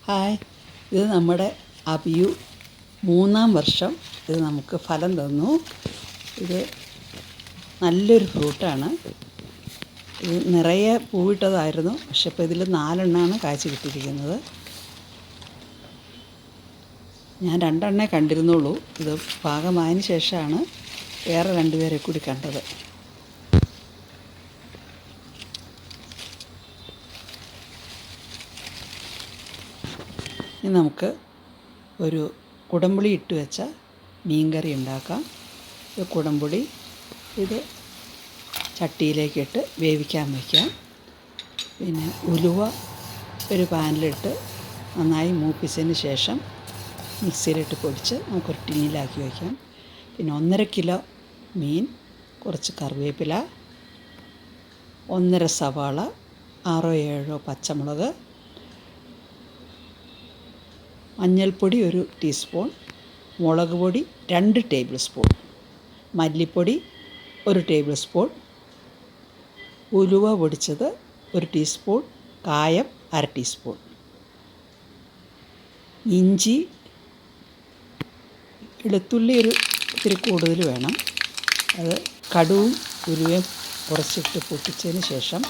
Hi, ഇത് നമ്മുടെ അബിയു 3-ാം വർഷം ഇത് നമുക്ക് ഫലം തന്നു. ഇത് നല്ലൊരു ഫ്രൂട്ടാണ്. ഇത് നിറയെ പൂവിട്ടതായിരുന്നു, പക്ഷെ ഇപ്പോൾ ഇതിൽ 4 കായ്ച്ച് കിട്ടിയിരിക്കുന്നത്. ഞാൻ 2 കണ്ടിരുന്നുള്ളൂ. ഇത് പാകമായതിന് ശേഷമാണ് വേറെ 2 പേരെ കൂടി കണ്ടത്. ഇനി നമുക്ക് ഒരു കുടംപുളി ഇട്ട് വെച്ച മീൻകറി ഉണ്ടാക്കാം. ഇത് കുടംപുളി ഇത് ചട്ടിയിലേക്കിട്ട് വേവിക്കാൻ വയ്ക്കാം. പിന്നെ ഉലുവ ഒരു പാനിലിട്ട് നന്നായി മൂപ്പിച്ചതിന് ശേഷം മിക്സിയിലിട്ട് പൊടിച്ച് നമുക്കൊരു ടിന്നിലാക്കി വയ്ക്കാം. പിന്നെ 1.5 കിലോ മീൻ, കുറച്ച് കറിവേപ്പില, 1.5 സവാള, 6-7 പച്ചമുളക്, മഞ്ഞൾപ്പൊടി 1 ടീസ്പൂൺ, മുളക് പൊടി 2 ടേബിൾ സ്പൂൺ, മല്ലിപ്പൊടി 1 ടേബിൾ സ്പൂൺ, ഉലുവ പൊടിച്ചത് 1 ടീസ്പൂൺ, കായം 1/2 ടീസ്പൂൺ, ഇഞ്ചി, വെളുത്തുള്ളി ഇത്തിരി കൂടുതൽ വേണം. അത് കടുവും ഉലുവയും കുറച്ചിട്ട് പൊട്ടിച്ചതിന് ശേഷം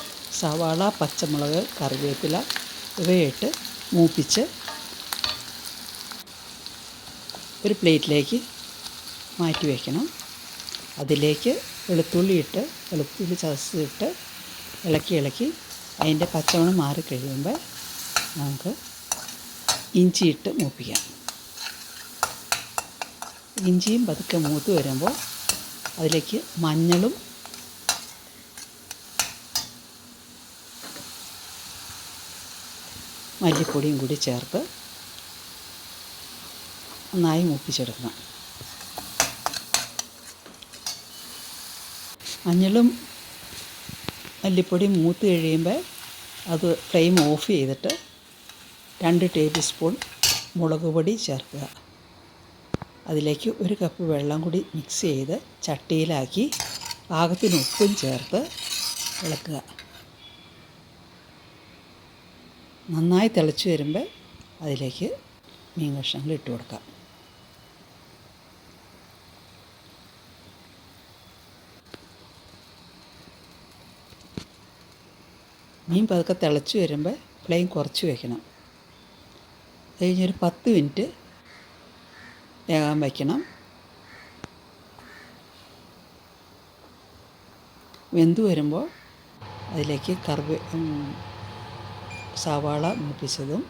സവാള, പച്ചമുളക്, കറിവേപ്പില ഇവയിട്ട് മൂപ്പിച്ച് ഒരു പ്ലേറ്റിലേക്ക് മാറ്റി വയ്ക്കണം. അതിലേക്ക് വെളുത്തുള്ളി ചതച്ചിട്ട് ഇളക്കി അതിൻ്റെ പച്ചമണം മാറിക്കഴിയുമ്പോൾ നമുക്ക് ഇഞ്ചിയിട്ട് മൂപ്പിക്കാം. ഇഞ്ചിയും പതുക്കെ മൂത്ത് വരുമ്പോൾ അതിലേക്ക് മഞ്ഞളും മല്ലിപ്പൊടിയും കൂടി ചേർത്ത് നന്നായി മൂപ്പിച്ചെടുക്കണം. മഞ്ഞളും മല്ലിപ്പൊടിയും മൂത്ത് കഴിയുമ്പോൾ അത് ഫ്ലെയിം ഓഫ് ചെയ്തിട്ട് 2 ടേബിൾ സ്പൂൺ മുളക് പൊടി ചേർക്കുക. അതിലേക്ക് 1 കപ്പ് വെള്ളം കൂടി മിക്സ് ചെയ്ത് ചട്ടിയിലാക്കി പാകത്തിന് ഉപ്പും ചേർത്ത് ഇളക്കുക. നന്നായി തിളച്ച് വരുമ്പോൾ അതിലേക്ക് മീൻ കഷ്ണങ്ങൾ ഇട്ട് കൊടുക്കാം. മീൻ പതുക്കെ തിളച്ച് വരുമ്പോൾ ഫ്ലെയിം കുറച്ച് വയ്ക്കണം. കഴിഞ്ഞൊരു 10 മിനിറ്റ് വേകാൻ വയ്ക്കണം. വെന്ത് വരുമ്പോൾ അതിലേക്ക് സവാള മൂപ്പിച്ചതും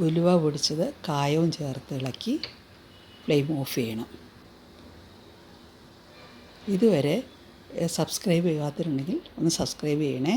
ഉലുവ പൊടിച്ചത് കായവും ചേർത്ത് ഇളക്കി ഫ്ലെയിം ഓഫ് ചെയ്യണം. ഇതുവരെ സബ്സ്ക്രൈബ് ചെയ്യാത്തവരുണ്ടെങ്കിൽ ഒന്ന് സബ്സ്ക്രൈബ് ചെയ്യണേ.